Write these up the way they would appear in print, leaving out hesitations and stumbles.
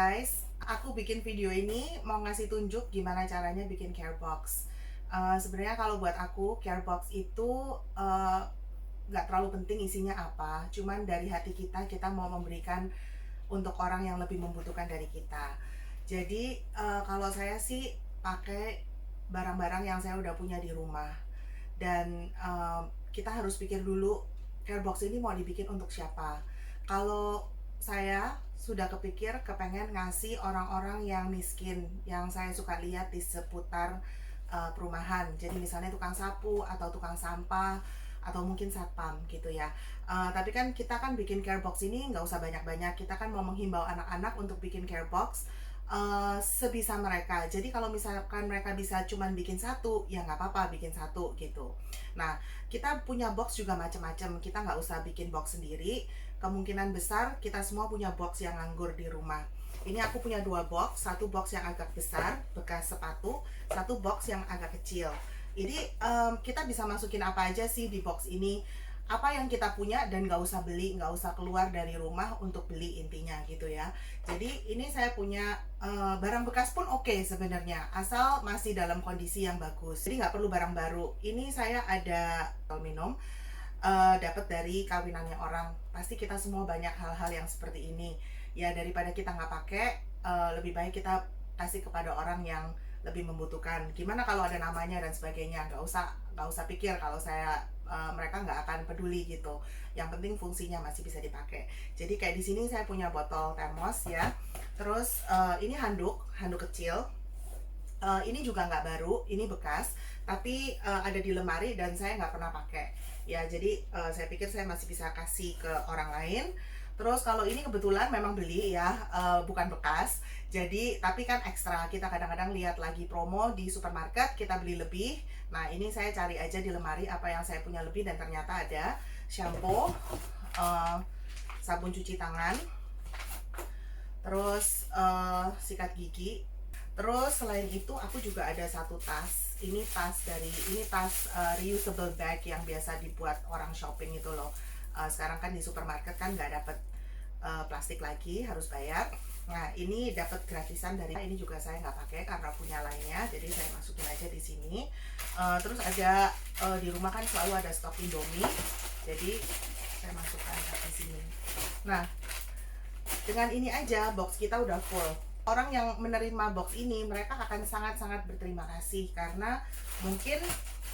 guys, aku bikin video ini mau ngasih tunjuk gimana caranya bikin care box. Sebenarnya kalau buat aku care box itu nggak terlalu penting isinya apa, cuman dari hati kita mau memberikan untuk orang yang lebih membutuhkan dari kita. Jadi kalau saya sih pakai barang-barang yang saya udah punya di rumah, dan kita harus pikir dulu care box ini mau dibikin untuk siapa. Kalau saya sudah kepengen ngasih orang-orang yang miskin yang saya suka lihat di seputar perumahan. Jadi misalnya tukang sapu atau tukang sampah atau mungkin satpam gitu ya. Tapi kan kita kan bikin care box ini nggak usah banyak-banyak. Kita kan mau menghimbau anak-anak untuk bikin care box sebisa mereka. Jadi kalau misalkan mereka bisa cuman bikin satu, ya nggak apa-apa bikin satu gitu. Nah, kita punya box juga macam-macam. Kita nggak usah bikin box sendiri. Kemungkinan besar kita semua punya box yang nganggur di rumah. Ini aku punya dua box, satu box yang agak besar bekas sepatu, satu box yang agak kecil. Jadi kita bisa masukin apa aja sih di box ini, apa yang kita punya, dan nggak usah beli, nggak usah keluar dari rumah untuk beli, intinya gitu ya. Jadi ini saya punya barang bekas pun oke sebenarnya, asal masih dalam kondisi yang bagus. Jadi nggak perlu barang baru. Ini saya ada minum, dapat dari kawinannya orang. Pasti kita semua banyak hal-hal yang seperti ini. Ya daripada kita nggak pakai, lebih baik kita kasih kepada orang yang lebih membutuhkan. Gimana kalau ada namanya dan sebagainya? Nggak usah pikir kalau saya mereka nggak akan peduli gitu. Yang penting fungsinya masih bisa dipakai. Jadi kayak di sini saya punya botol termos ya. Terus ini handuk kecil. Ini juga nggak baru, ini bekas, tapi ada di lemari dan saya nggak pernah pakai. Ya, jadi saya pikir saya masih bisa kasih ke orang lain. Terus kalau ini kebetulan memang beli ya, bukan bekas. Jadi, tapi kan ekstra. Kita kadang-kadang lihat lagi promo di supermarket, kita beli lebih. Nah, ini saya cari aja di lemari apa yang saya punya lebih, dan ternyata ada shampoo, eh, sabun cuci tangan, terus sikat gigi. Terus selain itu aku juga ada satu tas. Ini tas reusable bag yang biasa dibuat orang shopping itu loh. Sekarang kan di supermarket kan nggak dapet plastik lagi, harus bayar. Nah, ini dapat gratisan dari ini, juga saya nggak pakai karena punya lainnya, jadi saya masukin aja di sini. Terus ada di rumah kan selalu ada stok Indomie, jadi saya masukkan di sini. Nah, dengan ini aja box kita udah full. Orang yang menerima box ini, mereka akan sangat-sangat berterima kasih karena mungkin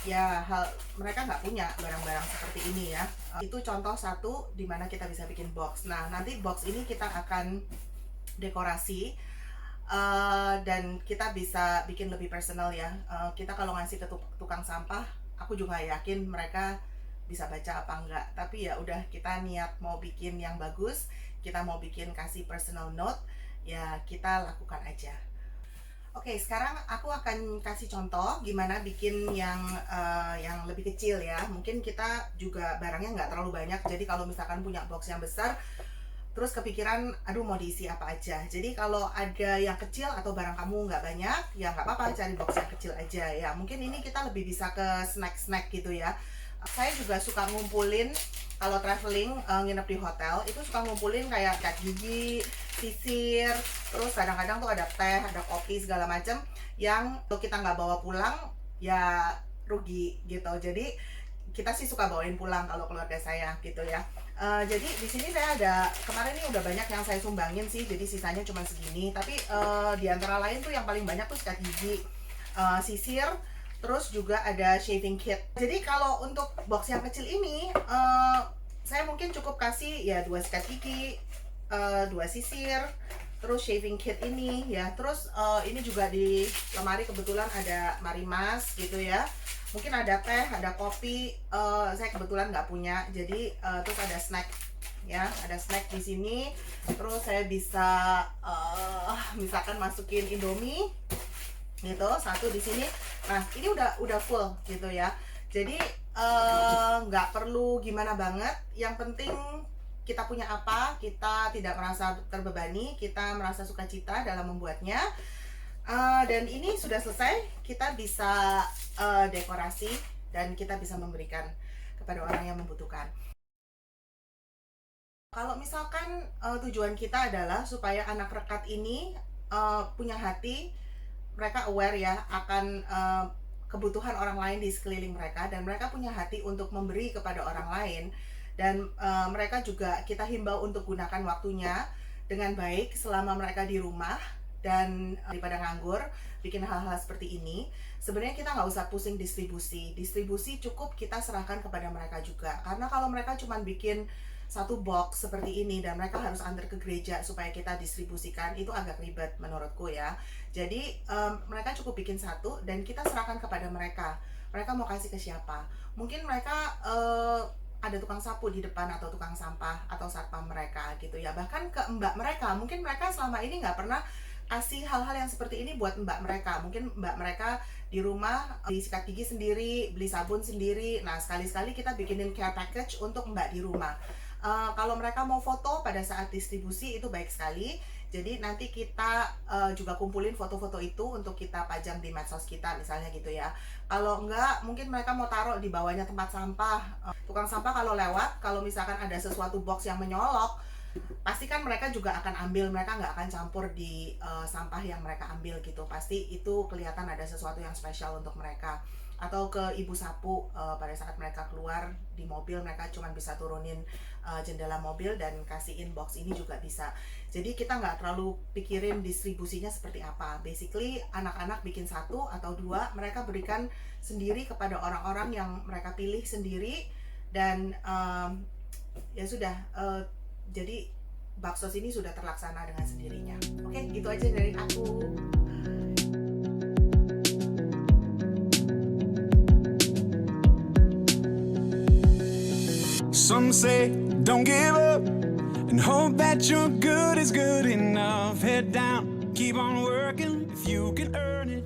ya mereka nggak punya barang-barang seperti ini ya. Itu contoh satu di mana kita bisa bikin box. Nah, nanti box ini kita akan dekorasi, dan kita bisa bikin lebih personal ya. Kita kalau ngasih ke tukang sampah, aku juga yakin mereka bisa baca apa enggak. Tapi ya udah, kita niat mau bikin yang bagus, kita mau bikin kasih personal note, ya kita lakukan aja. Oke, sekarang aku akan kasih contoh gimana bikin yang lebih kecil ya. Mungkin kita juga barangnya nggak terlalu banyak, jadi kalau misalkan punya box yang besar, terus kepikiran, aduh mau diisi apa aja. Jadi kalau ada yang kecil atau barang kamu nggak banyak, ya nggak apa-apa, cari box yang kecil aja ya. Mungkin ini kita lebih bisa ke snack-snack gitu ya. Saya juga suka ngumpulin, kalau traveling nginep di hotel, itu suka ngumpulin kayak cat gigi, sisir, terus kadang-kadang tuh ada teh, ada kopi segala macam yang tuh kita nggak bawa pulang, ya rugi gitu. Jadi kita sih suka bawain pulang kalau keluarga saya gitu ya. Jadi di sini saya ada, kemarin ini udah banyak yang saya sumbangin sih, jadi sisanya cuma segini. Tapi di antara lain tuh yang paling banyak tuh sikat gigi, sisir, terus juga ada shaving kit. Jadi kalau untuk box yang kecil ini, saya mungkin cukup kasih ya 2 sikat gigi, 2 sisir, terus shaving kit ini ya. Terus ini juga di lemari kebetulan ada marimas gitu ya. Mungkin ada teh, ada kopi, saya kebetulan nggak punya. Jadi terus ada snack ya, ada snack di sini. Terus saya bisa misalkan masukin Indomie gitu satu di sini. Nah, ini udah full gitu ya. Jadi nggak perlu gimana banget. Yang penting kita punya apa, kita tidak merasa terbebani, kita merasa sukacita dalam membuatnya. Dan ini sudah selesai, kita bisa dekorasi dan kita bisa memberikan kepada orang yang membutuhkan. Kalau misalkan tujuan kita adalah supaya anak rekat ini punya hati, mereka aware ya akan kebutuhan orang lain di sekeliling mereka, dan mereka punya hati untuk memberi kepada orang lain, dan mereka juga kita himbau untuk gunakan waktunya dengan baik selama mereka di rumah, dan daripada nganggur bikin hal-hal seperti ini. Sebenarnya kita nggak usah pusing distribusi cukup kita serahkan kepada mereka juga, karena kalau mereka cuma bikin satu box seperti ini dan mereka harus antar ke gereja supaya kita distribusikan, itu agak ribet menurutku ya. Jadi mereka cukup bikin satu dan kita serahkan kepada mereka. Mereka mau kasih ke siapa? Mungkin mereka ada tukang sapu di depan atau tukang sampah atau satpam mereka gitu ya. Bahkan ke mbak mereka, mungkin mereka selama ini nggak pernah kasih hal-hal yang seperti ini buat mbak mereka. Mungkin mbak mereka di rumah beli sikat gigi sendiri, beli sabun sendiri. Nah, sekali-sekali kita bikinin care package untuk mbak di rumah. Kalau mereka mau foto pada saat distribusi itu baik sekali. Jadi nanti kita juga kumpulin foto-foto itu untuk kita pajang di medsos kita misalnya gitu ya. Kalau enggak, mungkin mereka mau taruh di bawahnya tempat sampah. Tukang sampah kalau lewat, kalau misalkan ada sesuatu box yang menyolok, pasti kan mereka juga akan ambil, mereka nggak akan campur di sampah yang mereka ambil gitu. Pasti itu kelihatan ada sesuatu yang spesial untuk mereka. Atau ke ibu sapu, pada saat mereka keluar di mobil, mereka cuma bisa turunin jendela mobil dan kasihin box ini juga bisa. Jadi kita nggak terlalu pikirin distribusinya seperti apa. Basically anak-anak bikin satu atau dua, mereka berikan sendiri kepada orang-orang yang mereka pilih sendiri, dan ya sudah, jadi baksos ini sudah terlaksana dengan sendirinya. Oke, gitu aja dari aku. Some say don't give up and hope that your good is good enough. Head down, keep on working if you can earn it.